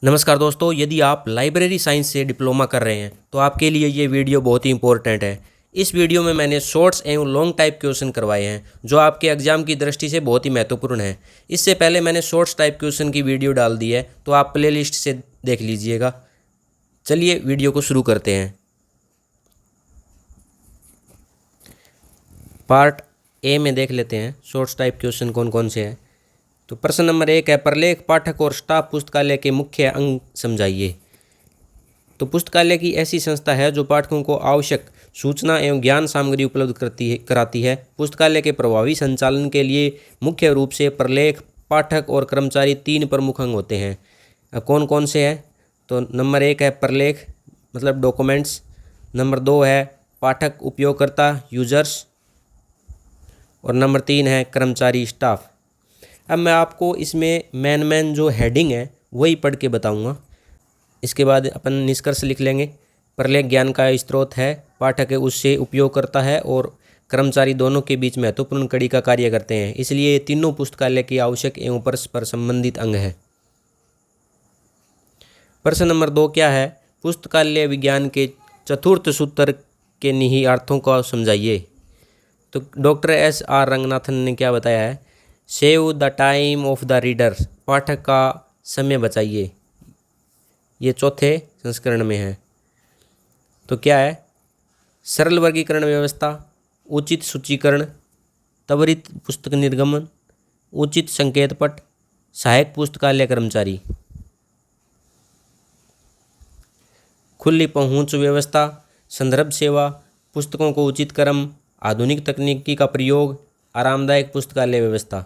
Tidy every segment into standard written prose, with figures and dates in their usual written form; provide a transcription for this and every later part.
नमस्कार दोस्तों, यदि आप लाइब्रेरी साइंस से डिप्लोमा कर रहे हैं तो आपके लिए ये वीडियो बहुत ही इंपॉर्टेंट है। इस वीडियो में मैंने शॉर्ट्स एवं लॉन्ग टाइप क्वेश्चन करवाए हैं जो आपके एग्जाम की दृष्टि से बहुत ही महत्वपूर्ण है। इससे पहले मैंने शॉर्ट्स टाइप क्वेश्चन की वीडियो डाल दी है, तो आप प्लेलिस्ट से देख लीजिएगा। चलिए वीडियो को शुरू करते हैं। पार्ट ए में देख लेते हैं शॉर्ट्स टाइप क्वेश्चन कौन कौन से हैं। तो प्रश्न नंबर 1 है, प्रलेख पाठक और स्टाफ पुस्तकालय के मुख्य अंग समझाइए। तो पुस्तकालय की ऐसी संस्था है जो पाठकों को आवश्यक सूचना एवं ज्ञान सामग्री उपलब्ध कराती है। पुस्तकालय के प्रभावी संचालन के लिए मुख्य रूप से प्रलेख, पाठक और कर्मचारी 3 प्रमुख अंग होते हैं। कौन कौन से हैं? तो नंबर 1 है प्रलेख मतलब डॉक्यूमेंट्स, नंबर 2 है पाठक उपयोगकर्ता यूजर्स, और नंबर 3 है कर्मचारी स्टाफ। अब मैं आपको इसमें मेन जो हेडिंग है वही पढ़ के बताऊंगा। इसके बाद अपन निष्कर्ष लिख लेंगे। प्रलेख ज्ञान का स्रोत है, पाठक उससे उपयोग करता है और कर्मचारी दोनों के बीच महत्वपूर्ण कड़ी का कार्य करते हैं। इसलिए ये तीनों पुस्तकालय की आवश्यक एवं परस्पर संबंधित अंग है। प्रश्न नंबर 2 क्या है? पुस्तकालय विज्ञान के चतुर्थ सूत्र के निहितार्थों को समझाइए। तो डॉक्टर S.R. रंगनाथन ने क्या बताया है? Save the time of the reader, पाठक का समय बचाइए। ये चौथे संस्करण में है। तो क्या है? सरल वर्गीकरण व्यवस्था, उचित सूचीकरण, त्वरित पुस्तक निर्गमन, उचित संकेत पट, सहायक पुस्तकालय कर्मचारी, खुली पहुंच व्यवस्था, संदर्भ सेवा, पुस्तकों को उचित क्रम, आधुनिक तकनीकी का प्रयोग, आरामदायक पुस्तकालय व्यवस्था।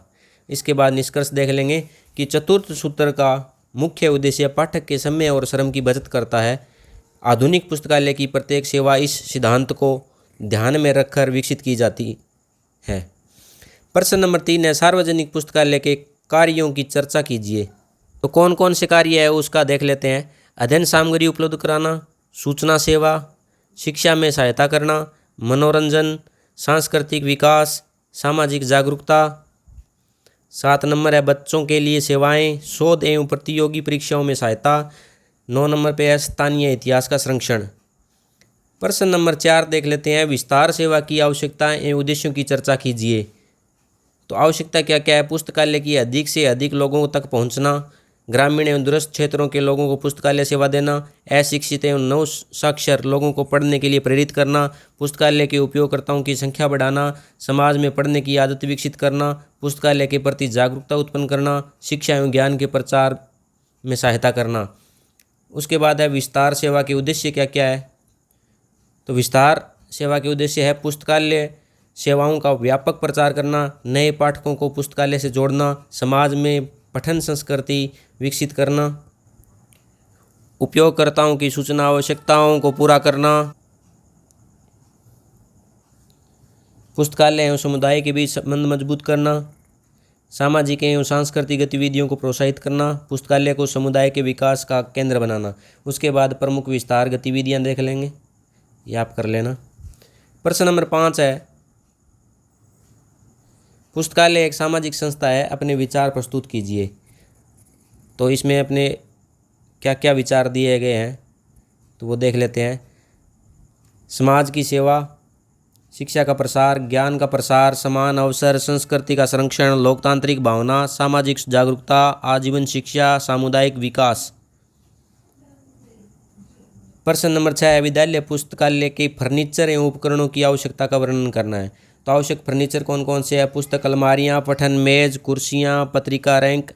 इसके बाद निष्कर्ष देख लेंगे कि चतुर्थ सूत्र का मुख्य उद्देश्य पाठक के समय और श्रम की बचत करता है। आधुनिक पुस्तकालय की प्रत्येक सेवा इस सिद्धांत को ध्यान में रखकर विकसित की जाती है। प्रश्न नंबर 3 है, सार्वजनिक पुस्तकालय के कार्यों की चर्चा कीजिए। तो कौन कौन से कार्य है उसका देख लेते हैं। अध्ययन सामग्री उपलब्ध कराना, सूचना सेवा, शिक्षा में सहायता करना, मनोरंजन, सांस्कृतिक विकास, सामाजिक जागरूकता। 7 नंबर है, बच्चों के लिए सेवाएं, शोध एवं प्रतियोगी परीक्षाओं में सहायता। 9 नंबर पे है, स्थानीय इतिहास का संरक्षण। प्रश्न नंबर 4 देख लेते हैं, विस्तार सेवा की आवश्यकता एवं उद्देश्यों की चर्चा कीजिए। तो आवश्यकता क्या क्या है? पुस्तकालय की अधिक से अधिक लोगों तक पहुंचना, ग्रामीण एवं दूरस्थ क्षेत्रों के लोगों को पुस्तकालय सेवा देना, अशिक्षित एवं नव साक्षर लोगों को पढ़ने के लिए प्रेरित करना, पुस्तकालय के उपयोगकर्ताओं की संख्या बढ़ाना, समाज में पढ़ने की आदत विकसित करना, पुस्तकालय के प्रति जागरूकता उत्पन्न करना, शिक्षा एवं ज्ञान के प्रचार में सहायता करना। उसके बाद है विस्तार सेवा के उद्देश्य क्या क्या है? तो विस्तार सेवा के उद्देश्य है पुस्तकालय सेवाओं का व्यापक प्रचार करना, नए पाठकों को पुस्तकालय से जोड़ना, समाज में पठन संस्कृति विकसित करना, उपयोगकर्ताओं की सूचना आवश्यकताओं को पूरा करना, पुस्तकालय एवं समुदाय के बीच संबंध मजबूत करना, सामाजिक एवं सांस्कृतिक गतिविधियों को प्रोत्साहित करना, पुस्तकालय को समुदाय के विकास का केंद्र बनाना। उसके बाद प्रमुख विस्तार गतिविधियां देख लेंगे, ये आप कर लेना। प्रश्न नंबर 5 है, पुस्तकालय एक सामाजिक संस्था है, अपने विचार प्रस्तुत कीजिए। तो इसमें अपने क्या क्या विचार दिए गए हैं तो वो देख लेते हैं। समाज की सेवा, शिक्षा का प्रसार, ज्ञान का प्रसार, समान अवसर, संस्कृति का संरक्षण, लोकतांत्रिक भावना, सामाजिक जागरूकता, आजीवन शिक्षा, सामुदायिक विकास। प्रश्न नंबर 6 है, विद्यालय पुस्तकालय के फर्नीचर एवं उपकरणों की आवश्यकता का वर्णन करना है। तो आवश्यक फर्नीचर कौन कौन से है? पुस्तक अलमारियाँ, पठन मेज, कुर्सियाँ, पत्रिका रैंक,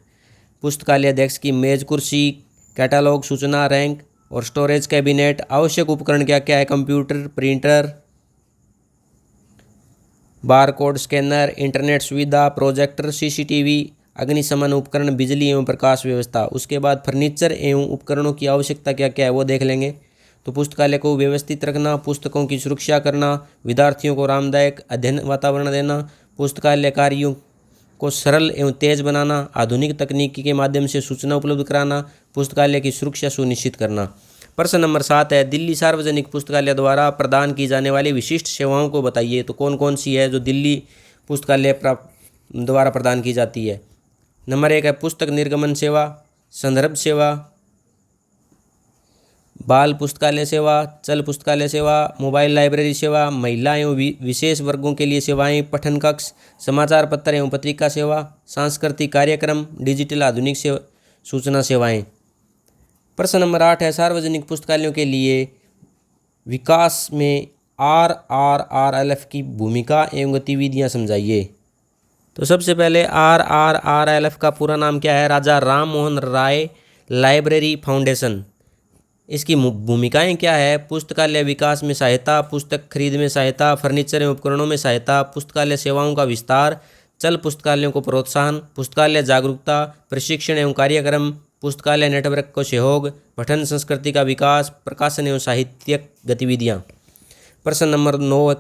पुस्तकालय अध्यक्ष की मेज कुर्सी, कैटलॉग, सूचना रैंक और स्टोरेज कैबिनेट। आवश्यक उपकरण क्या क्या है? Computer, printer, barcode scanner, internet सुविधा, प्रोजेक्टर, CCTV, अग्निशमन उपकरण, बिजली एवं प्रकाश व्यवस्था। उसके बाद फर्नीचर एवं उपकरणों की आवश्यकता क्या क्या है वो देख लेंगे। तो पुस्तकालय को व्यवस्थित रखना, पुस्तकों की सुरक्षा करना, विद्यार्थियों को आरामदायक अध्ययन वातावरण देना, पुस्तकालय कार्यों को सरल एवं तेज बनाना, आधुनिक तकनीकी के माध्यम से सूचना उपलब्ध कराना, पुस्तकालय की सुरक्षा सुनिश्चित करना। प्रश्न नंबर 7 है, दिल्ली सार्वजनिक पुस्तकालय द्वारा प्रदान की जाने वाली विशिष्ट सेवाओं को बताइए। तो कौन कौन सी है जो दिल्ली पुस्तकालय द्वारा प्रदान की जाती है? नंबर 1 है पुस्तक निर्गमन सेवा, संदर्भ सेवा, बाल पुस्तकालय सेवा, चल पुस्तकालय सेवा, मोबाइल लाइब्रेरी सेवा, महिला एवं विशेष वर्गों के लिए सेवाएं, पठन कक्ष, समाचार पत्र एवं पत्रिका सेवा, सांस्कृतिक कार्यक्रम, डिजिटल आधुनिक सूचना सेवाएं। प्रश्न नंबर 8 है सार्वजनिक पुस्तकालयों के लिए विकास में RRRLF की भूमिका एवं गतिविधियां समझाइए। तो सबसे पहले RRRLF का पूरा नाम क्या है? राजा राम मोहन राय लाइब्रेरी फाउंडेशन। इसकी भूमिकाएं क्या है? पुस्तकालय विकास में सहायता, पुस्तक खरीद में सहायता, फर्नीचर एवं उपकरणों में सहायता, पुस्तकालय सेवाओं का विस्तार, चल पुस्तकालयों को प्रोत्साहन, पुस्तकालय जागरूकता, प्रशिक्षण एवं कार्यक्रम, पुस्तकालय नेटवर्क को सहयोग, पठन संस्कृति का विकास, प्रकाशन एवं साहित्यिक गतिविधियां। प्रश्न नंबर 9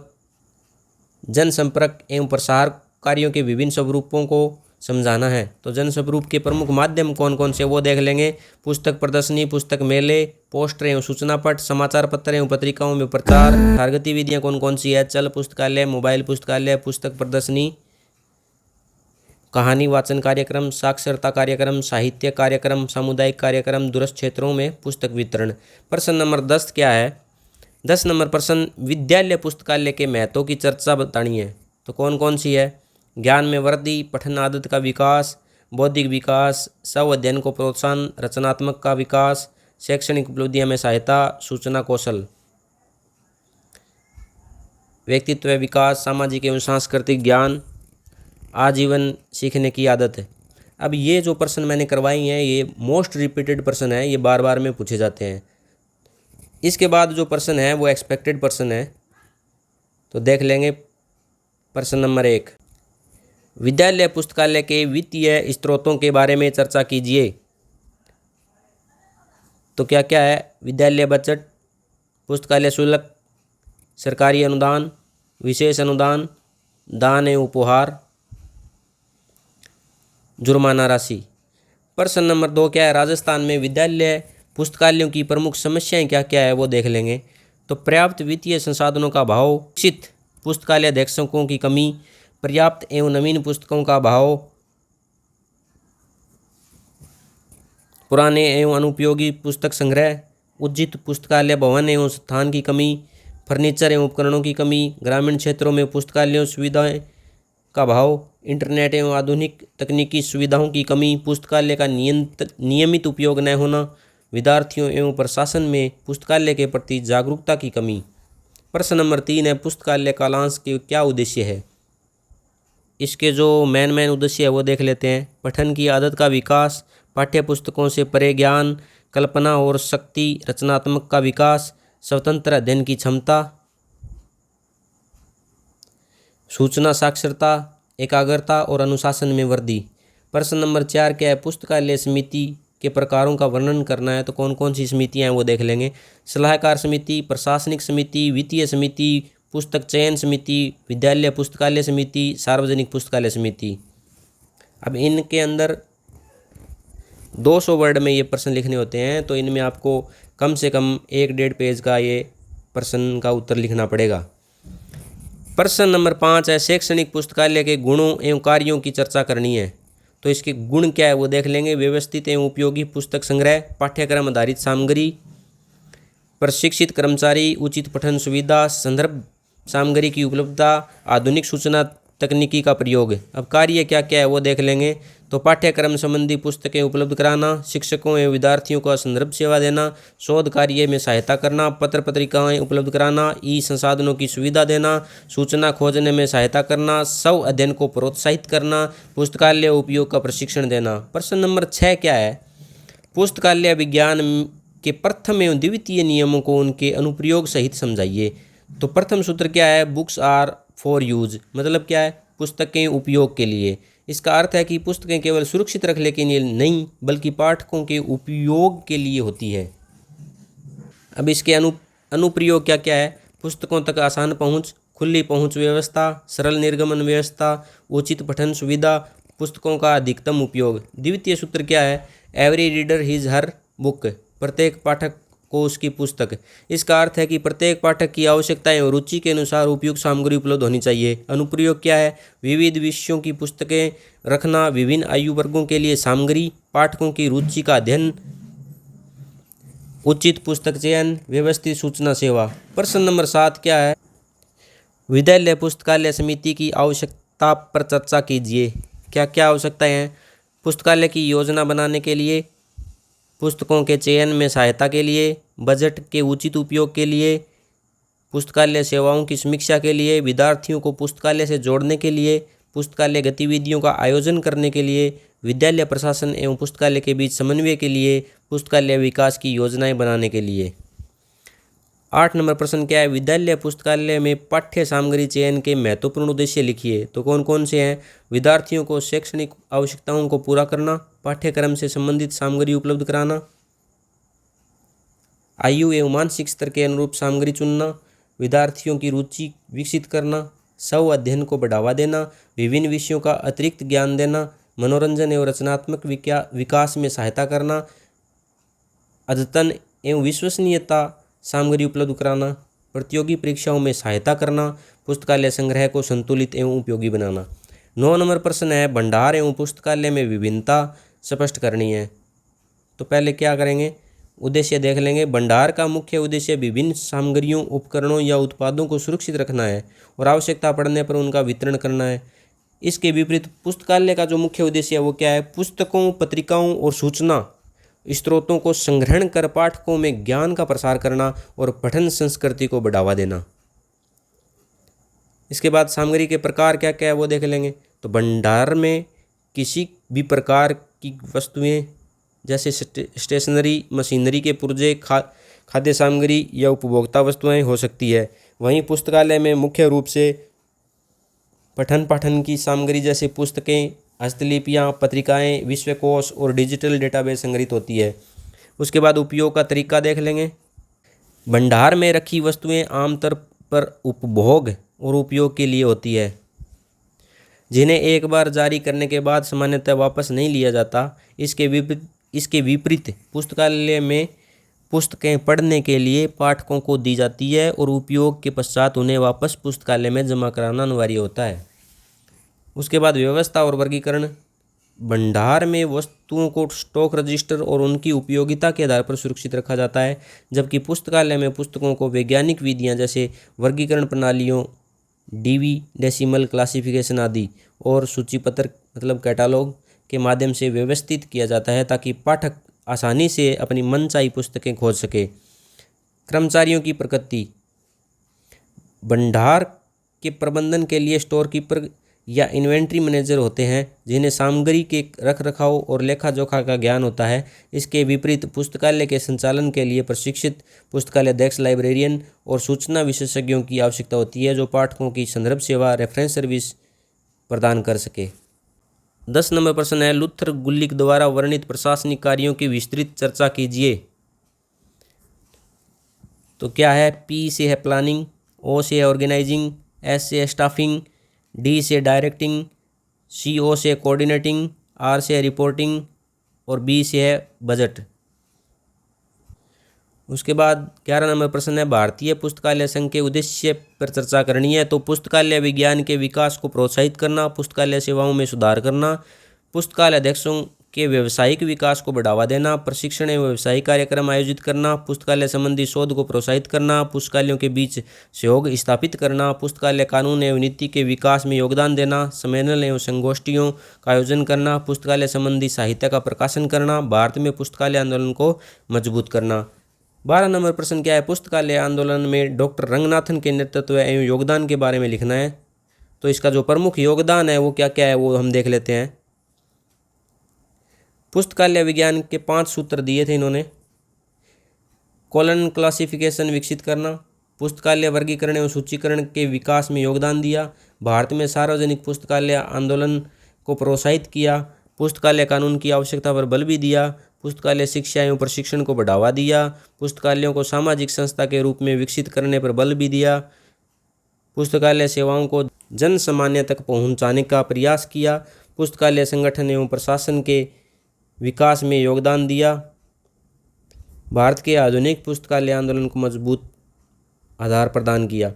जनसंपर्क एवं प्रसार कार्यों के विभिन्न स्वरूपों को समझाना है। तो जनस्वरूप के प्रमुख माध्यम कौन कौन से वो देख लेंगे। पुस्तक प्रदर्शनी, पुस्तक मेले, पोस्टर एवं सूचना पट, समाचार पत्र एवं पत्रिकाओं में प्रचार। गतिविधियां कौन कौन सी है? चल पुस्तकालय, मोबाइल पुस्तकालय, पुस्तक प्रदर्शनी, कहानी वाचन कार्यक्रम, साक्षरता कार्यक्रम, साहित्य कार्यक्रम, सामुदायिक कार्यक्रम, दूरस्थ क्षेत्रों में पुस्तक वितरण। प्रश्न नंबर 10 क्या है? 10 नंबर प्रश्न विद्यालय पुस्तकालय के महत्व की चर्चा बतानी है। तो कौन कौन सी है? ज्ञान में वृद्धि, पठन आदत का विकास, बौद्धिक विकास, स्व अध्ययन को प्रोत्साहन, रचनात्मक का विकास, शैक्षणिक उपलब्धियों में सहायता, सूचना कौशल, व्यक्तित्व विकास, सामाजिक एवं सांस्कृतिक ज्ञान, आजीवन सीखने की आदत है। अब ये जो प्रश्न मैंने करवाई हैं ये मोस्ट रिपीटेड प्रश्न है, ये बार बार में पूछे जाते हैं। इसके बाद जो प्रश्न है वो एक्सपेक्टेड प्रश्न है। तो देख लेंगे। प्रश्न नंबर 1 विद्यालय पुस्तकालय के वित्तीय स्रोतों के बारे में चर्चा कीजिए। तो क्या क्या है? विद्यालय बजट, पुस्तकालय शुल्क, सरकारी अनुदान, विशेष अनुदान, दान एवं उपहार, जुर्माना राशि। प्रश्न नंबर 2 क्या है? राजस्थान में विद्यालय पुस्तकालयों की प्रमुख समस्याएं क्या क्या है वो देख लेंगे। तो पर्याप्त वित्तीय संसाधनों का अभाव, शिक्षित पुस्तकालय अधीक्षकों की कमी, पर्याप्त एवं नवीन पुस्तकों का अभाव, पुराने एवं अनुपयोगी पुस्तक संग्रह, उचित पुस्तकालय भवन एवं स्थान की कमी, फर्नीचर एवं उपकरणों की कमी, ग्रामीण क्षेत्रों में पुस्तकालयों सुविधाएं का अभाव, इंटरनेट एवं आधुनिक तकनीकी सुविधाओं की कमी, पुस्तकालय का नियमित उपयोग न होना, विद्यार्थियों एवं प्रशासन में पुस्तकालय के प्रति जागरूकता की कमी। प्रश्न नंबर 3 है पुस्तकालय कालांश के क्या उद्देश्य है? इसके जो मेन उद्देश्य है वो देख लेते हैं। पठन की आदत का विकास, पाठ्य पुस्तकों से परे ज्ञान, कल्पना और शक्ति, रचनात्मक का विकास, स्वतंत्र अध्ययन की क्षमता, सूचना साक्षरता, एकाग्रता और अनुशासन में वृद्धि। प्रश्न नंबर 4 क्या है? पुस्तकालय समिति के प्रकारों का वर्णन करना है। तो कौन कौन सी समितियां हैं वो देख लेंगे। सलाहकार समिति, प्रशासनिक समिति, वित्तीय समिति, पुस्तक चयन समिति, विद्यालय पुस्तकालय समिति, सार्वजनिक पुस्तकालय समिति। अब इनके अंदर 200 वर्ड में ये प्रश्न लिखने होते हैं, तो इनमें आपको कम से कम 1-1.5 पेज का ये प्रश्न का उत्तर लिखना पड़ेगा। प्रश्न नंबर 5 है शैक्षणिक पुस्तकालय के गुणों एवं कार्यों की चर्चा करनी है। तो इसके गुण क्या है वो देख लेंगे। व्यवस्थित एवं उपयोगी पुस्तक संग्रह, पाठ्यक्रम आधारित सामग्री, प्रशिक्षित कर्मचारी, उचित पठन सुविधा, संदर्भ सामग्री की उपलब्धता, आधुनिक सूचना तकनीकी का प्रयोग। अब कार्य क्या क्या है वो देख लेंगे। तो पाठ्यक्रम संबंधी पुस्तकें उपलब्ध कराना, शिक्षकों एवं विद्यार्थियों को संदर्भ सेवा देना, शोध कार्य में सहायता करना, पत्र पत्रिकाएं उपलब्ध कराना, ई संसाधनों की सुविधा देना, सूचना खोजने में सहायता करना, स्व अध्ययन को प्रोत्साहित करना, पुस्तकालय उपयोग का प्रशिक्षण देना। प्रश्न नंबर 6 क्या है? पुस्तकालय विज्ञान के प्रथम एवं द्वितीय नियमों को उनके अनुप्रयोग सहित समझाइए। तो प्रथम सूत्र क्या है? बुक्स आर फॉर यूज, मतलब क्या है? पुस्तकें उपयोग के लिए। इसका अर्थ है कि पुस्तकें केवल सुरक्षित रखने के लिए नहीं बल्कि पाठकों के उपयोग के लिए होती है। अब इसके अनुप्रयोग क्या क्या है? पुस्तकों तक आसान पहुंच, खुली पहुंच व्यवस्था, सरल निर्गमन व्यवस्था, उचित पठन सुविधा, पुस्तकों का अधिकतम उपयोग। द्वितीय सूत्र क्या है? Every reader his her book, प्रत्येक पाठक को उसकी पुस्तक। इसका अर्थ है कि प्रत्येक पाठक की आवश्यकता एवं रुचि के अनुसार उपयुक्त सामग्री उपलब्ध होनी चाहिए। अनुप्रयोग क्या है? विविध विषयों की पुस्तकें रखना, विभिन्न आयु वर्गों के लिए सामग्री, पाठकों की रुचि का अध्ययन, उचित पुस्तक चयन, व्यवस्थित सूचना सेवा। प्रश्न नंबर 7 क्या है? विद्यालय पुस्तकालय समिति की आवश्यकता पर चर्चा कीजिए। क्या क्या आवश्यकताएं हैं? पुस्तकालय की योजना बनाने के लिए, पुस्तकों के चयन में सहायता के लिए, बजट के उचित उपयोग के लिए, पुस्तकालय सेवाओं की समीक्षा के लिए, विद्यार्थियों को पुस्तकालय से जोड़ने के लिए, पुस्तकालय गतिविधियों का आयोजन करने के लिए, विद्यालय प्रशासन एवं पुस्तकालय के बीच समन्वय के लिए, पुस्तकालय विकास की योजनाएं बनाने के लिए। 8 नंबर प्रश्न क्या है? विद्यालय पुस्तकालय में पाठ्य सामग्री चयन के महत्वपूर्ण उद्देश्य लिखिए। तो कौन कौन से हैं? विद्यार्थियों को शैक्षणिक आवश्यकताओं को पूरा करना, पाठ्यक्रम से संबंधित सामग्री उपलब्ध कराना, आयु एवं मानसिक स्तर के अनुरूप सामग्री चुनना, विद्यार्थियों की रुचि विकसित करना, स्व अध्ययन को बढ़ावा देना, विभिन्न विषयों का अतिरिक्त ज्ञान देना, मनोरंजन एवं रचनात्मक विकास में सहायता करना, अद्यतन एवं विश्वसनीयता सामग्री उपलब्ध कराना, प्रतियोगी परीक्षाओं में सहायता करना, पुस्तकालय संग्रह को संतुलित एवं उपयोगी बनाना। 9 नंबर प्रश्न है, भंडार एवं पुस्तकालय में विभिन्नता स्पष्ट करनी है। तो पहले क्या करेंगे? उद्देश्य देख लेंगे। भंडार का मुख्य उद्देश्य विभिन्न सामग्रियों, उपकरणों या उत्पादों को सुरक्षित रखना है और आवश्यकता पड़ने पर उनका वितरण करना है। इसके विपरीत पुस्तकालय का जो मुख्य उद्देश्य है वो क्या है? पुस्तकों, पत्रिकाओं और सूचना स्रोतों को संग्रहण कर पाठकों में ज्ञान का प्रसार करना और पठन संस्कृति को बढ़ावा देना। इसके बाद सामग्री के प्रकार क्या क्या है वो देख लेंगे। तो भंडार में किसी भी प्रकार की वस्तुएं जैसे स्टेशनरी, मशीनरी के पुर्जे, खाद्य सामग्री या उपभोक्ता वस्तुएं हो सकती है। वहीं पुस्तकालय में मुख्य रूप से पठन पाठन की सामग्री जैसे पुस्तकें, हस्तलिपियाँ, पत्रिकाएं, विश्वकोश और डिजिटल डेटाबेस संग्रहित होती है। उसके बाद उपयोग का तरीका देख लेंगे। भंडार में रखी वस्तुएं आमतौर पर उपभोग और उपयोग के लिए होती है, जिन्हें एक बार जारी करने के बाद सामान्यतः वापस नहीं लिया जाता। इसके विपरीत पुस्तकालय में पुस्तकें पढ़ने के लिए पाठकों को दी जाती है और उपयोग के पश्चात उन्हें वापस पुस्तकालय में जमा कराना अनिवार्य होता है। उसके बाद व्यवस्था और वर्गीकरण। भंडार में वस्तुओं को स्टॉक रजिस्टर और उनकी उपयोगिता के आधार पर सुरक्षित रखा जाता है, जबकि पुस्तकालय में पुस्तकों को वैज्ञानिक विधियां जैसे वर्गीकरण प्रणालियों, डीवी, डेसिमल क्लासिफिकेशन आदि और सूचीपत्र मतलब कैटालॉग के माध्यम से व्यवस्थित किया जाता है ताकि पाठक आसानी से अपनी मनचाही पुस्तकें खोज सके। कर्मचारियों की प्रकृति। भंडार के प्रबंधन के लिए स्टोर कीपर या इन्वेंट्री मैनेजर होते हैं, जिन्हें सामग्री के रखरखाव और लेखा जोखा का ज्ञान होता है। इसके विपरीत पुस्तकालय के संचालन के लिए प्रशिक्षित पुस्तकालय अध्यक्ष, लाइब्रेरियन और सूचना विशेषज्ञों की आवश्यकता होती है, जो पाठकों की संदर्भ सेवा, रेफरेंस सर्विस प्रदान कर सके। 10 नंबर प्रश्न है, लूथर गुलिक द्वारा वर्णित प्रशासनिक कार्यों की विस्तृत चर्चा कीजिए। तो क्या है? पी से है प्लानिंग, ओ से है ऑर्गेनाइजिंग, एस से है स्टाफिंग, डी से डायरेक्टिंग, सी ओ से कोऑर्डिनेटिंग, आर से रिपोर्टिंग और बी से है बजट। उसके बाद 11 नंबर प्रश्न है, भारतीय पुस्तकालय संघ के उद्देश्य पर चर्चा करनी है। तो पुस्तकालय विज्ञान के विकास को प्रोत्साहित करना, पुस्तकालय सेवाओं में सुधार करना, पुस्तकालय अध्यक्षों के व्यावसायिक विकास को बढ़ावा देना, प्रशिक्षण एवं व्यावसायिक कार्यक्रम आयोजित करना, पुस्तकालय संबंधी शोध को प्रोत्साहित करना, पुस्तकालयों के बीच सहयोग स्थापित करना, पुस्तकालय कानून एवं नीति के विकास में योगदान देना, सम्मेलन एवं संगोष्ठियों का आयोजन करना, पुस्तकालय संबंधी साहित्य का प्रकाशन करना, भारत में पुस्तकालय आंदोलन को मजबूत करना। 12 नंबर प्रश्न क्या है? पुस्तकालय आंदोलन में डॉक्टर रंगनाथन के नेतृत्व एवं योगदान के बारे में लिखना है। तो इसका जो प्रमुख योगदान है वो क्या क्या है वो हम देख लेते हैं। पुस्तकालय विज्ञान के 5 सूत्र दिए थे इन्होंने। कॉलन क्लासिफिकेशन विकसित करना, पुस्तकालय वर्गीकरण एवं सूचीकरण के विकास में योगदान दिया, भारत में सार्वजनिक पुस्तकालय आंदोलन को प्रोत्साहित किया, पुस्तकालय कानून की आवश्यकता पर बल भी दिया, पुस्तकालय शिक्षा एवं प्रशिक्षण को बढ़ावा दिया, पुस्तकालयों को सामाजिक संस्था के रूप में विकसित करने पर बल भी दिया, पुस्तकालय सेवाओं को जन सामान्य तक पहुंचाने का प्रयास किया, पुस्तकालय संगठन एवं प्रशासन के विकास में योगदान दिया, भारत के आधुनिक पुस्तकालय आंदोलन को मजबूत आधार प्रदान किया।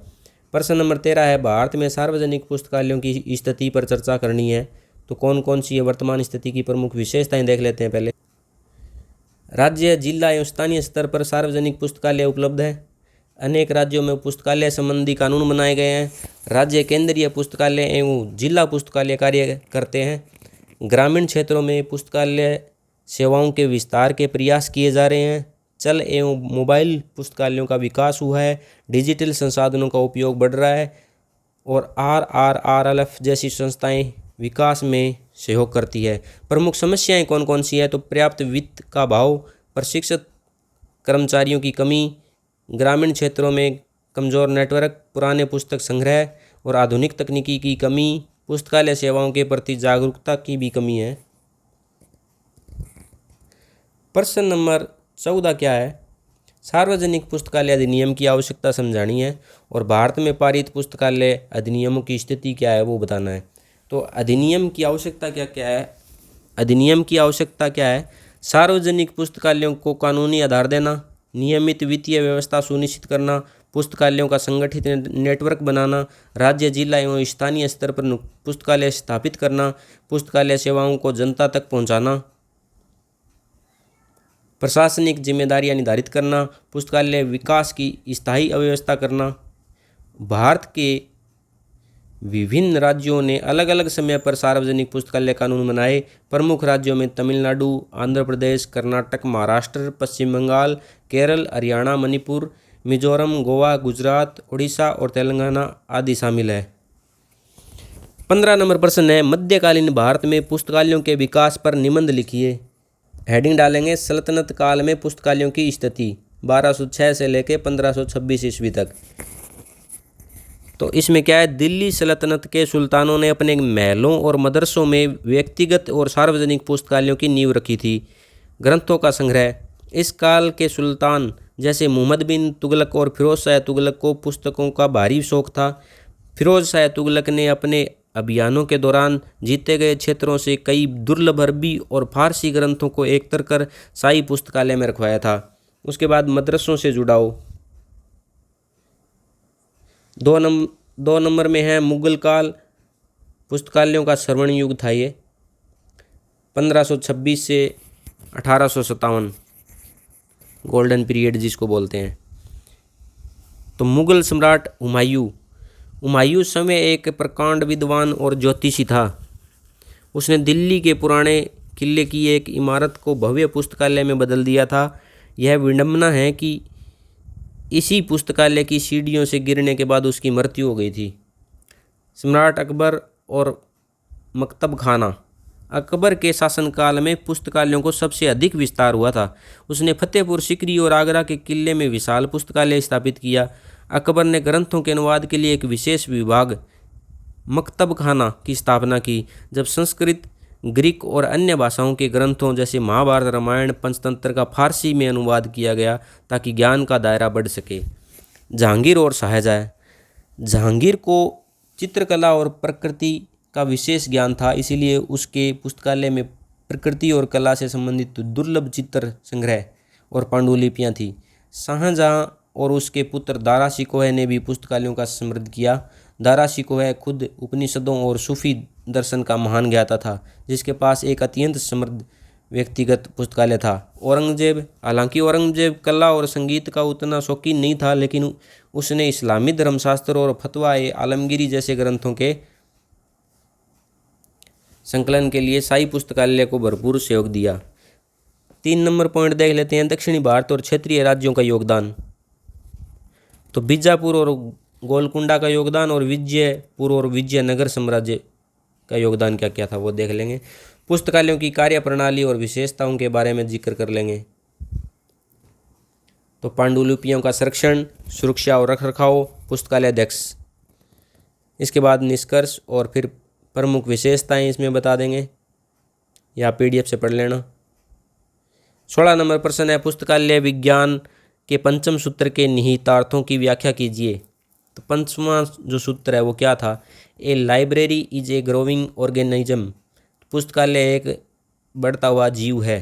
प्रश्न नंबर 13 है, भारत में सार्वजनिक पुस्तकालयों की स्थिति पर चर्चा करनी है। तो कौन कौन सी है? वर्तमान स्थिति की प्रमुख विशेषताएं देख लेते हैं पहले। राज्य, जिला एवं स्थानीय स्तर पर सार्वजनिक पुस्तकालय उपलब्ध है। अनेक राज्यों में पुस्तकालय संबंधी कानून बनाए गए हैं। राज्य केंद्रीय पुस्तकालय एवं जिला पुस्तकालय कार्य करते हैं। ग्रामीण क्षेत्रों में पुस्तकालय सेवाओं के विस्तार के प्रयास किए जा रहे हैं। चल एवं मोबाइल पुस्तकालयों का विकास हुआ है। डिजिटल संसाधनों का उपयोग बढ़ रहा है और RRRLF जैसी संस्थाएं विकास में सहयोग करती है। प्रमुख समस्याएं कौन कौन सी है? तो पर्याप्त वित्त का अभाव, प्रशिक्षित कर्मचारियों की कमी, ग्रामीण क्षेत्रों में कमज़ोर नेटवर्क, पुराने पुस्तक संग्रह और आधुनिक तकनीकी की कमी, पुस्तकालय सेवाओं के प्रति जागरूकता की भी कमी है। प्रश्न नंबर 14 क्या है? सार्वजनिक पुस्तकालय अधिनियम की आवश्यकता समझानी है और भारत में पारित पुस्तकालय अधिनियमों की स्थिति क्या है वो बताना है। तो अधिनियम की आवश्यकता क्या क्या है? अधिनियम की आवश्यकता क्या है? सार्वजनिक पुस्तकालयों को कानूनी आधार देना, नियमित वित्तीय व्यवस्था सुनिश्चित करना, पुस्तकालयों का संगठित नेटवर्क बनाना, राज्य, जिला एवं स्थानीय स्तर पर पुस्तकालय स्थापित करना, पुस्तकालय सेवाओं को जनता तक पहुंचाना, प्रशासनिक जिम्मेदारियां निर्धारित करना, पुस्तकालय विकास की स्थायी अव्यवस्था करना। भारत के विभिन्न राज्यों ने अलग अलग समय पर सार्वजनिक पुस्तकालय कानून बनाए। प्रमुख राज्यों में तमिलनाडु, आंध्र प्रदेश, कर्नाटक, महाराष्ट्र, पश्चिम बंगाल, केरल, हरियाणा, मणिपुर, मिजोरम, गोवा, गुजरात, उड़ीसा और तेलंगाना आदि शामिल है। 15 नंबर प्रश्न है, मध्यकालीन भारत में पुस्तकालयों के विकास पर निबंध लिखिए। हेडिंग डालेंगे सल्तनत काल में पुस्तकालयों की स्थिति 1206 से लेकर 1526 ईस्वी तक। तो इसमें क्या है, दिल्ली सल्तनत के सुल्तानों ने अपने महलों और मदरसों में व्यक्तिगत और सार्वजनिक पुस्तकालयों की नींव रखी थी। ग्रंथों का संग्रह, इस काल के सुल्तान जैसे मोहम्मद बिन तुगलक और फिरोज शाह तुगलक को पुस्तकों का भारी शौक था। फिरोज शाह तुगलक ने अपने अभियानों के दौरान जीते गए क्षेत्रों से कई दुर्लभ अरबी और फारसी ग्रंथों को एकत्र कर शाही पुस्तकालय में रखवाया था। उसके बाद मदरसों से जुड़ाव, 2 नंबर में है मुगल काल, पुस्तकालयों का स्वर्ण युग था ये 1526 से 1857, गोल्डन पीरियड जिसको बोलते हैं। तो मुगल सम्राट हुमायूं समय एक प्रकांड विद्वान और ज्योतिषी था। उसने दिल्ली के पुराने किले की एक इमारत को भव्य पुस्तकालय में बदल दिया था। यह विडंबना है कि इसी पुस्तकालय की सीढ़ियों से गिरने के बाद उसकी मृत्यु हो गई थी। सम्राट अकबर और मकतब खाना, अकबर के शासनकाल में पुस्तकालयों को सबसे अधिक विस्तार हुआ था। उसने फतेहपुर सीकरी और आगरा के किले में विशाल पुस्तकालय स्थापित किया। अकबर ने ग्रंथों के अनुवाद के लिए एक विशेष विभाग मकतब खाना की स्थापना की। जब संस्कृत, ग्रीक और अन्य भाषाओं के ग्रंथों जैसे महाभारत, रामायण, पंचतंत्र का फारसी में अनुवाद किया गया ताकि ज्ञान का दायरा बढ़ सके। जहांगीर और शाहजहाँ, जहांगीर को चित्रकला और प्रकृति का विशेष ज्ञान था, इसीलिए उसके पुस्तकालय में प्रकृति और कला से संबंधित दुर्लभ चित्र संग्रह और पांडुलिपियाँ थी। शाहजहाँ और उसके पुत्र दारा शिकोह ने भी पुस्तकालयों का समृद्ध किया। दारा शिकोह खुद उपनिषदों और सूफी दर्शन का महान ज्ञाता था, जिसके पास एक अत्यंत समृद्ध व्यक्तिगत पुस्तकालय था। हालांकि औरंगजेब कला और संगीत का उतना शौकीन नहीं था, लेकिन उसने इस्लामी धर्मशास्त्र और फतवा ए आलमगीरी जैसे ग्रंथों के संकलन के लिए शाही पुस्तकालय को भरपूर सहयोग दिया। 3 नंबर पॉइंट देख लेते हैं, दक्षिणी भारत और क्षेत्रीय राज्यों का योगदान। तो बीजापुर और गोलकुंडा का योगदान और विजयपुर और विजयनगर साम्राज्य का योगदान क्या क्या था वो देख लेंगे। पुस्तकालयों की कार्यप्रणाली और विशेषताओं के बारे में जिक्र कर लेंगे। तो पांडुलिपियों का संरक्षण, सुरक्षा और रखरखाव, पुस्तकालय अध्यक्ष। इसके बाद निष्कर्ष और फिर प्रमुख विशेषताएं इसमें बता देंगे, या PDF से पढ़ लेना। 16 नंबर प्रश्न है, पुस्तकालय विज्ञान के पंचम सूत्र के निहितार्थों की व्याख्या कीजिए। तो पंचवां जो सूत्र है वो क्या था? A library is a growing organism, पुस्तकालय एक बढ़ता हुआ जीव है।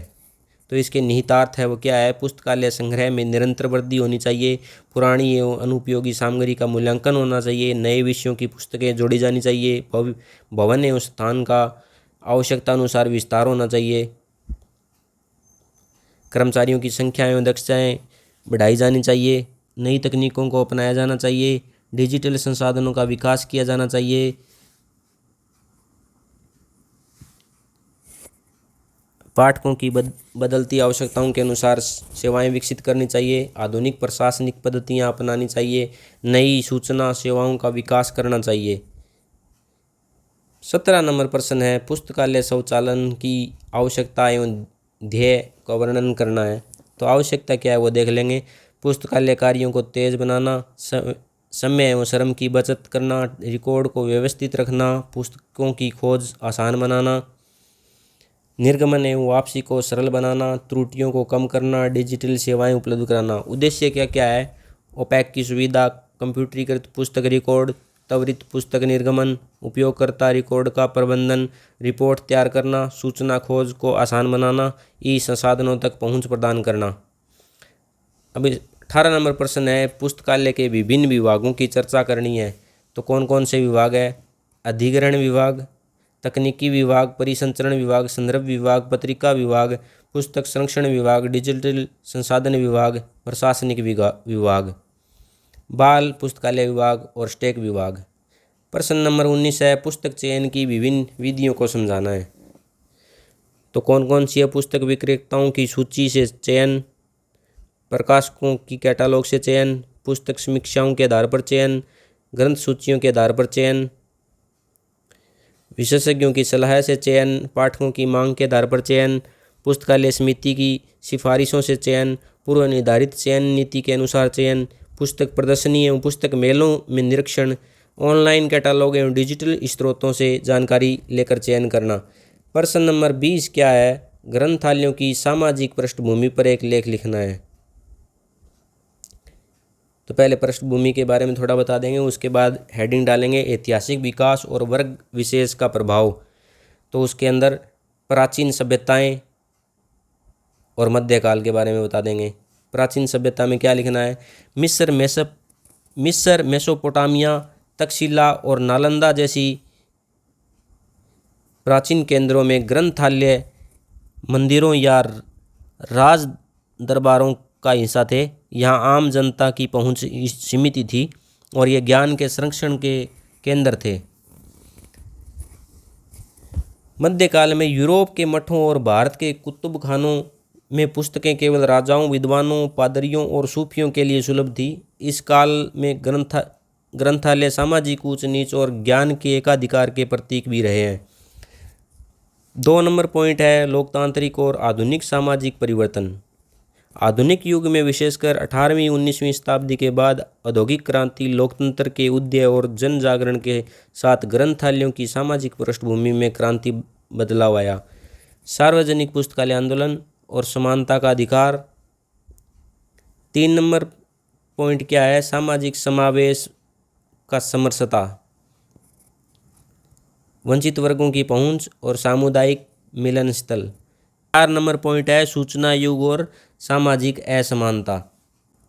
तो इसके निहितार्थ है वो क्या है? पुस्तकालय संग्रह में निरंतर वृद्धि होनी चाहिए, पुरानी एवं अनुपयोगी सामग्री का मूल्यांकन होना चाहिए, नए विषयों की पुस्तकें जोड़ी जानी चाहिए, भवन एवं स्थान का आवश्यकता अनुसार विस्तार होना चाहिए, कर्मचारियों की संख्या एवं दक्षताएँ बढ़ाई जानी चाहिए। नई तकनीकों को अपनाया जाना चाहिए। डिजिटल संसाधनों का विकास किया जाना चाहिए। पाठकों की बदलती आवश्यकताओं के अनुसार सेवाएं विकसित करनी चाहिए। आधुनिक प्रशासनिक पद्धतियां अपनानी चाहिए। नई सूचना सेवाओं का विकास करना चाहिए। 17 नंबर प्रश्न है, पुस्तकालय स्वचालन की आवश्यकता एवं ध्येय का वर्णन करना है। तो आवश्यकता क्या है वो देख लेंगे। पुस्तकालय कार्यों को तेज बनाना, समय एवं श्रम की बचत करना, रिकॉर्ड को व्यवस्थित रखना, पुस्तकों की खोज आसान बनाना, निर्गमन एवं वापसी को सरल बनाना, त्रुटियों को कम करना, डिजिटल सेवाएं उपलब्ध कराना। उद्देश्य क्या क्या है? ओपैक की सुविधा, कंप्यूटरीकृत पुस्तक रिकॉर्ड, त्वरित पुस्तक निर्गमन, उपयोगकर्ता रिकॉर्ड का प्रबंधन, रिपोर्ट तैयार करना, सूचना खोज को आसान बनाना, ई संसाधनों तक पहुंच प्रदान करना। अभी 18 नंबर प्रश्न है, पुस्तकालय के विभिन्न विभागों की चर्चा करनी है। तो कौन कौन से विभाग है? अधिग्रहण विभाग, तकनीकी विभाग, परिसंचरण विभाग, संदर्भ विभाग, पत्रिका विभाग, पुस्तक संरक्षण विभाग, डिजिटल संसाधन विभाग, प्रशासनिक विभाग, बाल पुस्तकालय विभाग और स्टैक विभाग। प्रश्न नंबर 19 है, पुस्तक चयन की विभिन्न विधियों को समझाना है। तो कौन कौन सी है? पुस्तक विक्रेताओं की सूची से चयन, प्रकाशकों की कैटलॉग से चयन, पुस्तक समीक्षाओं के आधार पर चयन, ग्रंथ सूचियों के आधार पर चयन, विशेषज्ञों की सलाह से चयन, पाठकों की मांग के आधार पर चयन, पुस्तकालय समिति की सिफारिशों से चयन, पूर्व निर्धारित चयन नीति के अनुसार चयन, पुस्तक प्रदर्शनी एवं पुस्तक मेलों में निरीक्षण, ऑनलाइन कैटलॉग एवं डिजिटल स्रोतों से जानकारी लेकर चयन करना। प्रश्न नंबर 20 क्या है? ग्रंथालयों की सामाजिक पृष्ठभूमि पर एक लेख लिखना है। तो पहले पृष्ठभूमि के बारे में थोड़ा बता देंगे, उसके बाद हेडिंग डालेंगे ऐतिहासिक विकास और वर्ग विशेष का प्रभाव। तो उसके अंदर प्राचीन सभ्यताएं और मध्यकाल के बारे में बता देंगे। प्राचीन सभ्यता में क्या लिखना है? मिस्र, मेसोपोटामिया, तक्षशिला और नालंदा जैसी प्राचीन केंद्रों में ग्रंथालय मंदिरों या राज दरबारों का हिस्सा थे। यहाँ आम जनता की पहुंच सीमित थी और ये ज्ञान के संरक्षण के केंद्र थे। मध्यकाल में यूरोप के मठों और भारत के कुतुब खानों में पुस्तकें केवल राजाओं, विद्वानों, पादरियों और सूफियों के लिए सुलभ थी। इस काल में ग्रंथालय सामाजिक ऊंच नीच और ज्ञान के एकाधिकार के प्रतीक भी रहे हैं। 2 नंबर पॉइंट है, लोकतांत्रिक और आधुनिक सामाजिक परिवर्तन। आधुनिक युग में विशेषकर 18वीं 19वीं शताब्दी के बाद औद्योगिक क्रांति, लोकतंत्र के उदय और जन जागरण के साथ ग्रंथालयों की सामाजिक पृष्ठभूमि में क्रांति बदलाव आया। सार्वजनिक पुस्तकालय आंदोलन और समानता का अधिकार। 3 नंबर पॉइंट क्या है? सामाजिक समावेश का समरसता, वंचित वर्गों की पहुंच और सामुदायिक मिलन स्थल। 4 नंबर पॉइंट है, सूचना युग और सामाजिक असमानता।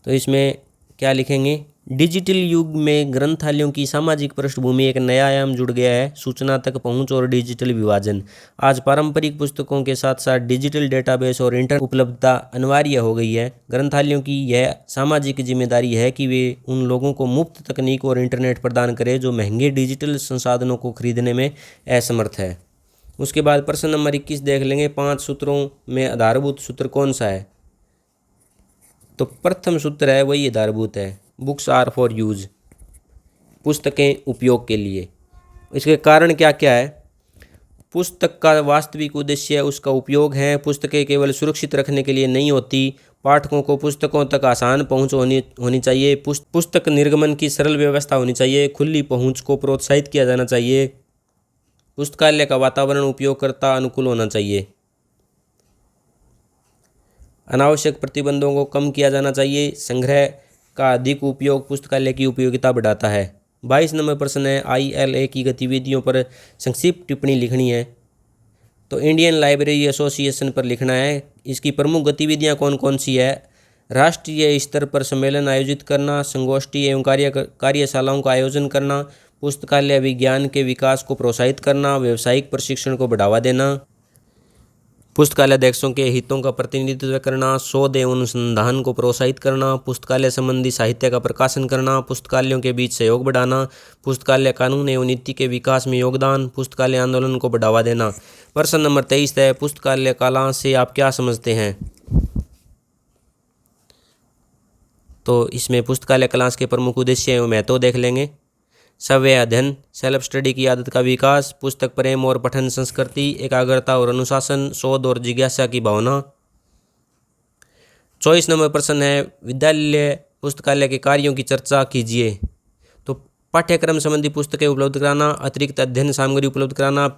तो इसमें क्या लिखेंगे? डिजिटल युग में ग्रंथालयों की सामाजिक पृष्ठभूमि एक नया आयाम जुड़ गया है, सूचना तक पहुंच और डिजिटल विभाजन। आज पारंपरिक पुस्तकों के साथ साथ डिजिटल डेटाबेस और इंटरनेट उपलब्धता अनिवार्य हो गई है। ग्रंथालयों की यह सामाजिक जिम्मेदारी है कि वे उन लोगों को मुफ्त तकनीक और इंटरनेट प्रदान करें जो महंगे डिजिटल संसाधनों को खरीदने में असमर्थ है। उसके बाद प्रश्न नंबर 21 देख लेंगे। 5 सूत्रों में आधारभूत सूत्र कौन सा है? तो प्रथम सूत्र है वही आधारभूत है, बुक्स आर फॉर यूज, पुस्तकें उपयोग के लिए। इसके कारण क्या क्या है? पुस्तक का वास्तविक उद्देश्य उसका उपयोग है। पुस्तकें केवल सुरक्षित रखने के लिए नहीं होती। पाठकों को पुस्तकों तक आसान पहुंच होनी चाहिए। पुस्तक निर्गमन की सरल व्यवस्था होनी चाहिए। खुली पहुंच को प्रोत्साहित किया जाना चाहिए। पुस्तकालय का वातावरण उपयोगकर्ता अनुकूल होना चाहिए। अनावश्यक प्रतिबंधों को कम किया जाना चाहिए। संग्रह का अधिक उपयोग पुस्तकालय की उपयोगिता बढ़ाता है। 22 नंबर प्रश्न है, ILA की गतिविधियों पर संक्षिप्त टिप्पणी लिखनी है। तो इंडियन लाइब्रेरी एसोसिएशन पर लिखना है। इसकी प्रमुख गतिविधियां कौन कौन सी है? राष्ट्रीय स्तर पर सम्मेलन आयोजित करना, संगोष्ठी एवं कार्यशालाओं का आयोजन करना, पुस्तकालय विज्ञान के विकास को प्रोत्साहित करना, व्यावसायिक प्रशिक्षण को बढ़ावा देना। पुस्तकालय अध्यक्षों के हितों का प्रतिनिधित्व करना, शोध एवं अनुसंधान को प्रोत्साहित करना, पुस्तकालय संबंधी साहित्य का प्रकाशन करना, पुस्तकालयों के बीच सहयोग बढ़ाना, पुस्तकालय कानून एवं नीति के विकास में योगदान, पुस्तकालय आंदोलन को बढ़ावा देना। प्रश्न नंबर 23 है, पुस्तकालय कला से आप क्या समझते हैं? तो इसमें पुस्तकालय क्लास के प्रमुख उद्देश्य एवं महत्व देख लेंगे। सव्य अध्ययन, सेल्फ स्टडी की आदत का विकास, पुस्तक प्रेम और पठन संस्कृति, एकाग्रता और अनुशासन, शोध और जिज्ञासा की भावना। 24 नंबर प्रश्न है, विद्यालय पुस्तकालय के कार्यों की चर्चा कीजिए। तो पाठ्यक्रम संबंधी पुस्तकें उपलब्ध कराना, अतिरिक्त अध्ययन सामग्री उपलब्ध कराना,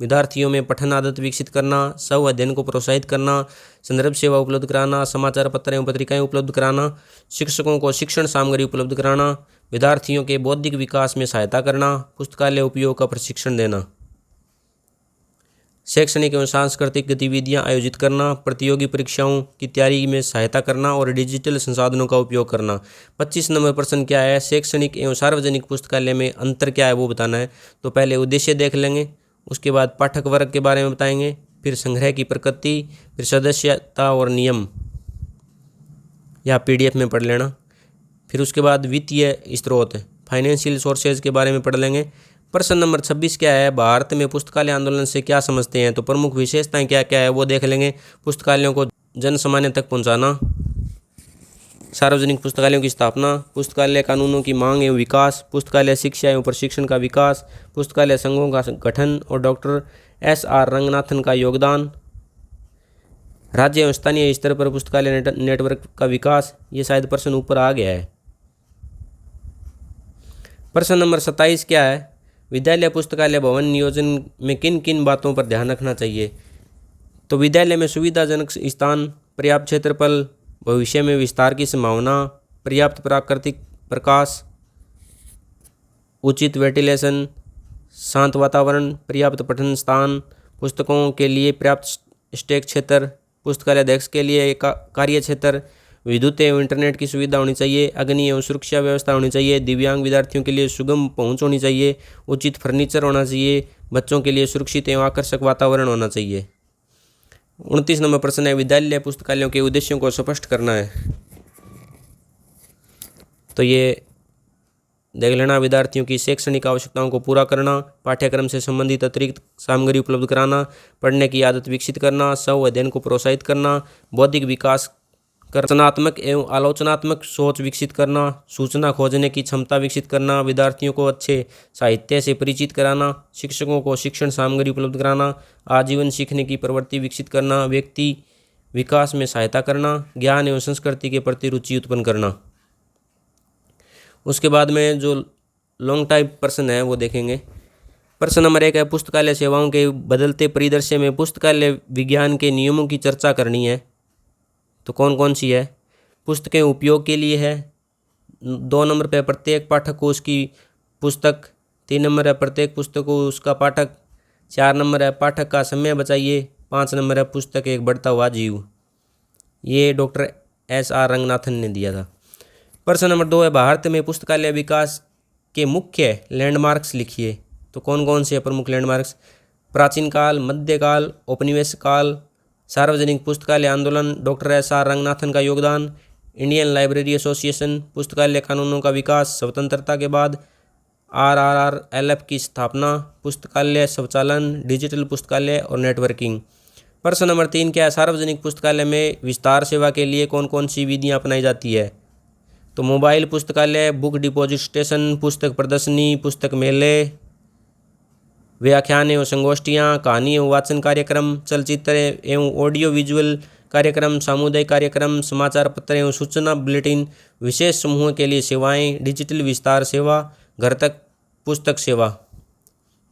विद्यार्थियों में पठन आदत विकसित करना, स्व अध्ययन को प्रोत्साहित करना, संदर्भ सेवा उपलब्ध कराना, समाचार पत्र एवं पत्रिकाएं उपलब्ध कराना, शिक्षकों को शिक्षण सामग्री उपलब्ध कराना, विद्यार्थियों के बौद्धिक विकास में सहायता करना, पुस्तकालय उपयोग का प्रशिक्षण देना, शैक्षणिक एवं सांस्कृतिक गतिविधियां आयोजित करना, प्रतियोगी परीक्षाओं की तैयारी में सहायता करना और डिजिटल संसाधनों का उपयोग करना। 25 नंबर प्रश्न क्या है, शैक्षणिक एवं सार्वजनिक पुस्तकालय में अंतर क्या है वो बताना है। तो पहले उद्देश्य देख लेंगे, उसके बाद पाठक वर्ग के बारे में बताएंगे, फिर संग्रह की प्रकृति, फिर सदस्यता और नियम, या PDF में पढ़ लेना, फिर उसके बाद वित्तीय स्रोत, फाइनेंशियल सोर्सेज के बारे में पढ़ लेंगे। प्रश्न नंबर 26 क्या है, भारत में पुस्तकालय आंदोलन से क्या समझते हैं? तो प्रमुख विशेषताएं क्या क्या है वो देख लेंगे। पुस्तकालयों को जन सामान्य तक पहुंचाना, सार्वजनिक पुस्तकालयों की स्थापना, पुस्तकालय कानूनों की मांग एवं विकास, पुस्तकालय शिक्षा एवं प्रशिक्षण का विकास, पुस्तकालय संघों का गठन और डॉक्टर SR रंगनाथन का योगदान, राज्य एवं स्थानीय स्तर पर पुस्तकालय नेटवर्क का विकास। ये शायद प्रश्न ऊपर आ गया है। प्रश्न नंबर 27 क्या है, विद्यालय पुस्तकालय भवन नियोजन में किन किन बातों पर ध्यान रखना चाहिए? तो विद्यालय में सुविधाजनक स्थान, पर्याप्त क्षेत्रफल, भविष्य में विस्तार की संभावना, पर्याप्त प्राकृतिक प्रकाश, उचित वेंटिलेशन, शांत वातावरण, पर्याप्त पठन स्थान, पुस्तकों के लिए पर्याप्त स्टैक क्षेत्र, पुस्तकालय अध्यक्ष के लिए एक कार्य क्षेत्र, विद्युत एवं इंटरनेट की सुविधा होनी चाहिए, अग्नि एवं सुरक्षा व्यवस्था होनी चाहिए, दिव्यांग विद्यार्थियों के लिए सुगम पहुंच होनी चाहिए, उचित फर्नीचर होना चाहिए, बच्चों के लिए सुरक्षित एवं आकर्षक वातावरण होना चाहिए। 29 नंबर प्रश्न है, विद्यालय पुस्तकालयों के उद्देश्यों को स्पष्ट करना है। तो ये देख लेना, विद्यार्थियों की शैक्षणिक आवश्यकताओं को पूरा करना, पाठ्यक्रम से संबंधित अतिरिक्त सामग्री उपलब्ध कराना, पढ़ने की आदत विकसित करना, स्व अध्ययन को प्रोत्साहित करना, बौद्धिक विकास, रचनात्मक एवं आलोचनात्मक सोच विकसित करना, सूचना खोजने की क्षमता विकसित करना, विद्यार्थियों को अच्छे साहित्य से परिचित कराना, शिक्षकों को शिक्षण सामग्री उपलब्ध कराना, आजीवन सीखने की प्रवृत्ति विकसित करना, व्यक्ति विकास में सहायता करना, ज्ञान एवं संस्कृति के प्रति रुचि उत्पन्न करना। उसके बाद में जो लॉन्ग टाइप प्रश्न है वो देखेंगे। प्रश्न नंबर 1 है, पुस्तकालय सेवाओं के बदलते परिदृश्य में पुस्तकालय विज्ञान के नियमों की चर्चा करनी है। तो कौन कौन सी है? पुस्तकें उपयोग के लिए है, 2 नंबर पे प्रत्येक पाठक को उसकी पुस्तक, 3 नंबर है प्रत्येक पुस्तक को उसका पाठक, 4 नंबर है पाठक का समय बचाइए, 5 नंबर है पुस्तक एक बढ़ता हुआ जीव। ये डॉक्टर SR रंगनाथन ने दिया था। प्रश्न नंबर 2 है, भारत में पुस्तकालय विकास के मुख्य लैंडमार्क्स लिखिए। तो कौन कौन से प्रमुख लैंडमार्क्स? प्राचीन काल, मध्यकाल, औपनिवेशिक काल, सार्वजनिक पुस्तकालय आंदोलन, डॉक्टर SR रंगनाथन का योगदान, इंडियन लाइब्रेरी एसोसिएशन, पुस्तकालय कानूनों का विकास, स्वतंत्रता के बाद, RRRLF की स्थापना, पुस्तकालय स्वचालन, डिजिटल पुस्तकालय और नेटवर्किंग। प्रश्न नंबर 3 क्या है, सार्वजनिक पुस्तकालय में विस्तार सेवा के लिए कौन कौन सी विधियाँ अपनाई जाती है? तो मोबाइल पुस्तकालय, बुक डिपॉजिट स्टेशन, पुस्तक प्रदर्शनी, पुस्तक मेले, व्याख्यान एवं संगोष्ठियाँ, कहानी एवं वाचन कार्यक्रम, चलचित्र एवं ऑडियो विजुअल कार्यक्रम, सामुदायिक कार्यक्रम, समाचार पत्र एवं सूचना बुलेटिन, विशेष समूह के लिए सेवाएं, डिजिटल विस्तार सेवा, घर तक पुस्तक सेवा।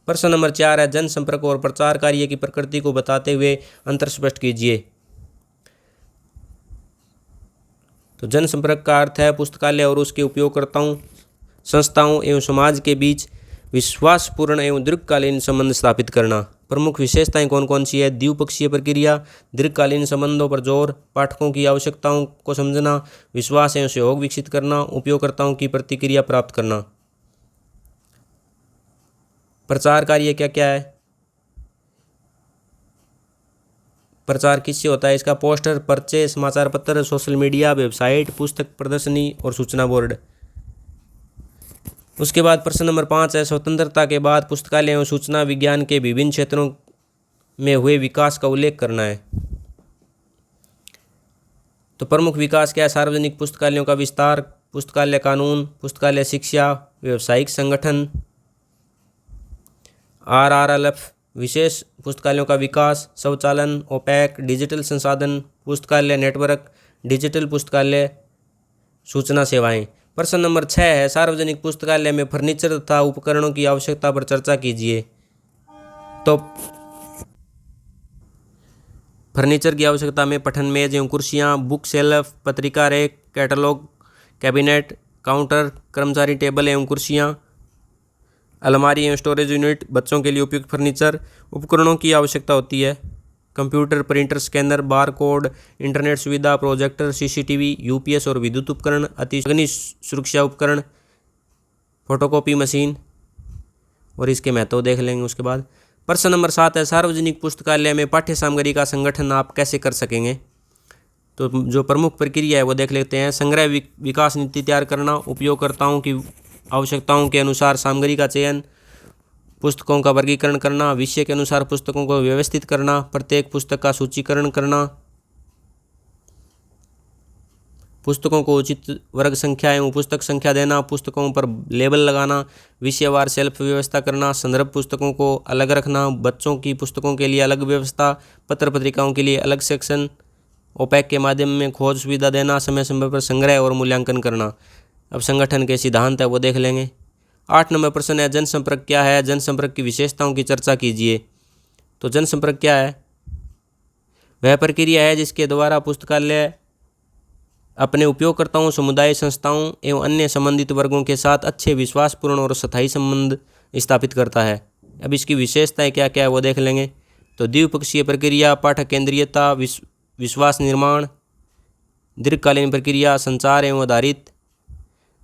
प्रश्न नंबर 4 है, जनसंपर्क और प्रचार कार्य की प्रकृति को बताते हुए अंतर स्पष्ट कीजिए। तो जनसंपर्क का अर्थ है पुस्तकालय और उसके उपयोगकर्ताओं, संस्थाओं एवं समाज के बीच विश्वासपूर्ण एवं दीर्घकालीन संबंध स्थापित करना। प्रमुख विशेषताएं कौन कौन सी है? द्विपक्षीय प्रक्रिया, दीर्घकालीन संबंधों पर जोर, पाठकों की आवश्यकताओं को समझना, विश्वास एवं सहयोग विकसित करना, उपयोगकर्ताओं की प्रतिक्रिया प्राप्त करना। प्रचार कार्य क्या क्या है? प्रचार किससे होता है इसका? पोस्टर, पर्चे, समाचार पत्र, सोशल मीडिया, वेबसाइट, पुस्तक प्रदर्शनी और सूचना बोर्ड। उसके बाद प्रश्न नंबर 5 है, स्वतंत्रता के बाद पुस्तकालय एवं सूचना विज्ञान के विभिन्न क्षेत्रों में हुए विकास का उल्लेख करना है। तो प्रमुख विकास क्या है? सार्वजनिक पुस्तकालयों का विस्तार, पुस्तकालय कानून, पुस्तकालय शिक्षा, व्यावसायिक संगठन। RRLF विशेष पुस्तकालयों का विकास, स्वचालन, ओपैक, डिजिटल संसाधन, पुस्तकालय नेटवर्क, डिजिटल पुस्तकालय, सूचना सेवाएं। प्रश्न नंबर 6 है, सार्वजनिक पुस्तकालय में फर्नीचर तथा उपकरणों की आवश्यकता पर चर्चा कीजिए। तो फर्नीचर की आवश्यकता में पठन मेज एवं कुर्सियाँ, बुक शेल्फ, पत्रिका रैक, कैटलॉग, कैबिनेट, काउंटर, कर्मचारी टेबल एवं कुर्सियाँ, अलमारी एवं स्टोरेज यूनिट, बच्चों के लिए उपयुक्त फर्नीचर। उपकरणों की आवश्यकता होती है computer, printer, scanner, barcode, internet सुविधा, प्रोजेक्टर, CCTV, UPS और विद्युत उपकरण, अग्नि सुरक्षा उपकरण, फोटोकॉपी मशीन और इसके महत्व देख लेंगे। उसके बाद प्रश्न नंबर 7 है, सार्वजनिक पुस्तकालय में पाठ्य सामग्री का संगठन आप कैसे कर सकेंगे? तो जो प्रमुख प्रक्रिया है वो देख लेते हैं। संग्रह विकास नीति तैयार करना, उपयोगकर्ताओं की आवश्यकताओं के अनुसार सामग्री का चयन, पुस्तकों का वर्गीकरण करना, विषय के अनुसार पुस्तकों को व्यवस्थित करना, प्रत्येक पुस्तक का सूचीकरण करना, पुस्तकों को उचित वर्ग संख्या एवं पुस्तक संख्या देना, पुस्तकों पर लेबल लगाना, विषयवार शेल्फ व्यवस्था करना, संदर्भ पुस्तकों को अलग रखना, बच्चों की पुस्तकों के लिए अलग व्यवस्था, पत्र पत्रिकाओं के लिए अलग सेक्शन, ओपैक के माध्यम में खोज सुविधा देना, समय समय पर संग्रह और मूल्यांकन करना। अब संगठन के सिद्धांत है वो देख लेंगे। 8 नंबर प्रश्न है, जनसंपर्क क्या है? जनसंपर्क की विशेषताओं की चर्चा कीजिए। तो जनसंपर्क क्या है? वह प्रक्रिया है जिसके द्वारा पुस्तकालय अपने उपयोगकर्ताओं, समुदाय, संस्थाओं एवं अन्य संबंधित वर्गों के साथ अच्छे, विश्वासपूर्ण और स्थायी संबंध स्थापित करता है। अब इसकी विशेषताएं क्या क्या है वो देख लेंगे। तो द्विपक्षीय प्रक्रिया, पाठक केंद्रीयता, विश्वास निर्माण, दीर्घकालीन प्रक्रिया, संचार एवं आधारित,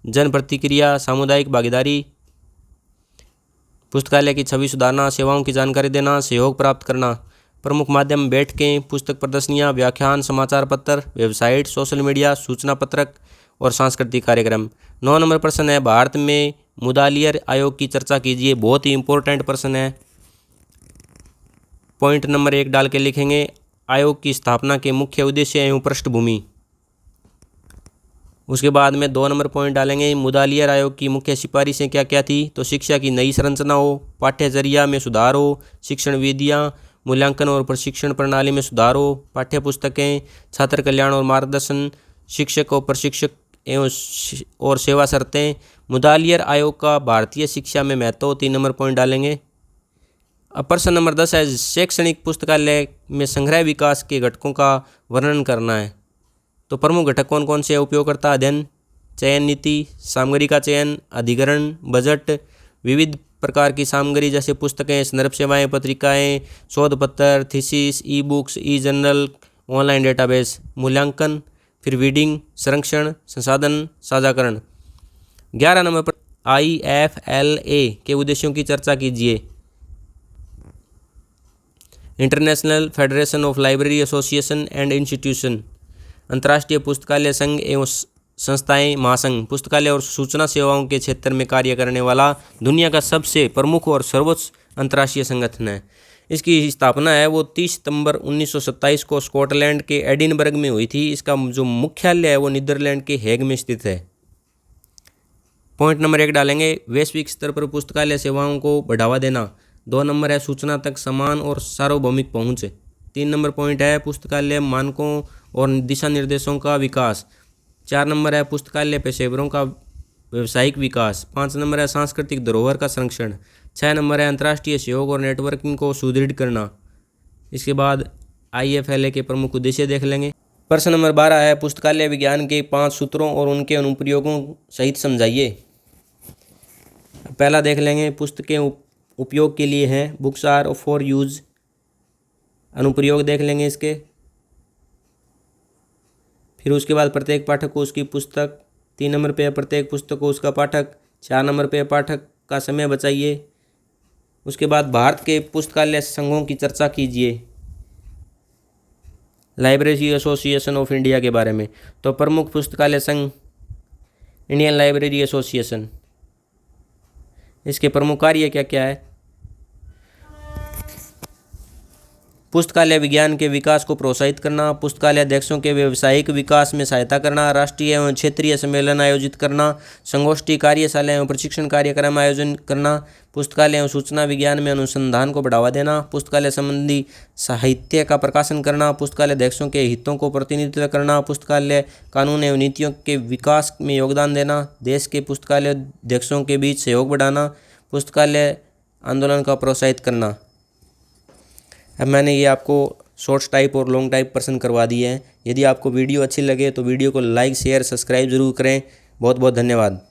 जन प्रतिक्रिया, सामुदायिक भागीदारी, पुस्तकालय की छवि सुधारना, सेवाओं की जानकारी देना, सहयोग प्राप्त करना। प्रमुख माध्यम बैठकें, पुस्तक प्रदर्शनियाँ, व्याख्यान, समाचार पत्र, वेबसाइट, सोशल मीडिया, सूचना पत्रक और सांस्कृतिक कार्यक्रम। 9 नंबर प्रश्न है, भारत में मुदालियर आयोग की चर्चा कीजिए। बहुत ही इंपॉर्टेंट प्रश्न है, पॉइंट नंबर 1 डाल के लिखेंगे। आयोग की स्थापना के मुख्य उद्देश्य एवं पृष्ठभूमि। उसके बाद में 2 नंबर पॉइंट डालेंगे, मुदालियर आयोग की मुख्य सिफारिशें क्या क्या थी? तो शिक्षा की नई संरचना हो, पाठ्यचर्या में सुधार हो, शिक्षण विधियाँ, मूल्यांकन और प्रशिक्षण प्रणाली में सुधार हो, पाठ्य पुस्तकें, छात्र कल्याण और मार्गदर्शन, शिक्षक और प्रशिक्षक एवं और सेवा शर्तें। मुदालियर आयोग का भारतीय शिक्षा में महत्व। 3 नंबर पॉइंट डालेंगे। अब प्रश्न नंबर 10 है, शैक्षणिक पुस्तकालय में संग्रह विकास के घटकों का वर्णन करना है। तो प्रमुख घटक कौन कौन से है? उपयोगकर्ता अध्ययन, चयन नीति, सामग्री का चयन, अधिग्रहण, बजट, विविध प्रकार की सामग्री जैसे पुस्तकें, संदर्भ सेवाएं, पत्रिकाएं, शोध पत्र, थीसिस, ई बुक्स, ई जर्नल, ऑनलाइन डेटाबेस, मूल्यांकन, फिर रीडिंग, संरक्षण, संसाधन, साझाकरण। 11 नंबर पर IFLA के उद्देश्यों की चर्चा कीजिए। International federation of library association and institution, अंतर्राष्ट्रीय पुस्तकालय संघ एवं संस्थाएं महासंघ, पुस्तकालय और सूचना सेवाओं के क्षेत्र में कार्य करने वाला दुनिया का सबसे प्रमुख और सर्वोच्च अंतर्राष्ट्रीय संगठन है। इसकी स्थापना है वो 30 सितंबर 1927 को स्कॉटलैंड के एडिनबर्ग में हुई थी। इसका जो मुख्यालय है वो नीदरलैंड के हेग में स्थित है। पॉइंट नंबर 1 डालेंगे, वैश्विक स्तर पर पुस्तकालय सेवाओं को बढ़ावा देना। 2 नंबर है, सूचना तक समान और सार्वभौमिक पहुँच। 3 नंबर पॉइंट है, पुस्तकालय मानकों और दिशा निर्देशों का विकास। 4 नंबर है, पुस्तकालय पेशेवरों का व्यावसायिक विकास। 5 नंबर है, सांस्कृतिक धरोहर का संरक्षण। 6 नंबर है, अंतर्राष्ट्रीय सहयोग और नेटवर्किंग को सुदृढ़ करना। इसके बाद IFLA के प्रमुख उद्देश्य देख लेंगे। प्रश्न नंबर 12 है, पुस्तकालय विज्ञान के 5 सूत्रों और उनके अनुप्रयोगों सहित समझाइए। पहला देख लेंगे, पुस्तकें उपयोग के लिए हैं, बुक्स आर फॉर यूज। अनुप्रयोग देख लेंगे इसके। फिर उसके बाद प्रत्येक पाठक को उसकी पुस्तक। 3 नंबर पे प्रत्येक पुस्तक को उसका पाठक। 4 नंबर पे पाठक का समय बचाइए। उसके बाद भारत के पुस्तकालय संघों की चर्चा कीजिए। लाइब्रेरी एसोसिएशन ऑफ इंडिया के बारे में। तो प्रमुख पुस्तकालय संघ इंडियन लाइब्रेरी एसोसिएशन, इसके प्रमुख कार्य क्या क्या है? पुस्तकालय विज्ञान के विकास को प्रोत्साहित करना, पुस्तकालय अध्यक्षों के व्यावसायिक विकास में सहायता करना, राष्ट्रीय एवं क्षेत्रीय सम्मेलन आयोजित करना, संगोष्ठी कार्यशाला एवं प्रशिक्षण कार्यक्रम आयोजन करना, पुस्तकालय एवं सूचना विज्ञान में अनुसंधान को बढ़ावा देना, पुस्तकालय संबंधी साहित्य का प्रकाशन करना, पुस्तकालय अध्यक्षों के हितों को प्रतिनिधित्व करना, पुस्तकालय कानून एवं नीतियों के विकास में योगदान देना, देश के पुस्तकालय अध्यक्षों के बीच सहयोग बढ़ाना, पुस्तकालय आंदोलन का प्रोत्साहित करना। अब मैंने ये आपको शॉर्ट्स टाइप और लॉन्ग टाइप प्रश्न करवा दिए हैं। यदि आपको वीडियो अच्छी लगे तो वीडियो को लाइक शेयर सब्सक्राइब जरूर करें। बहुत बहुत धन्यवाद।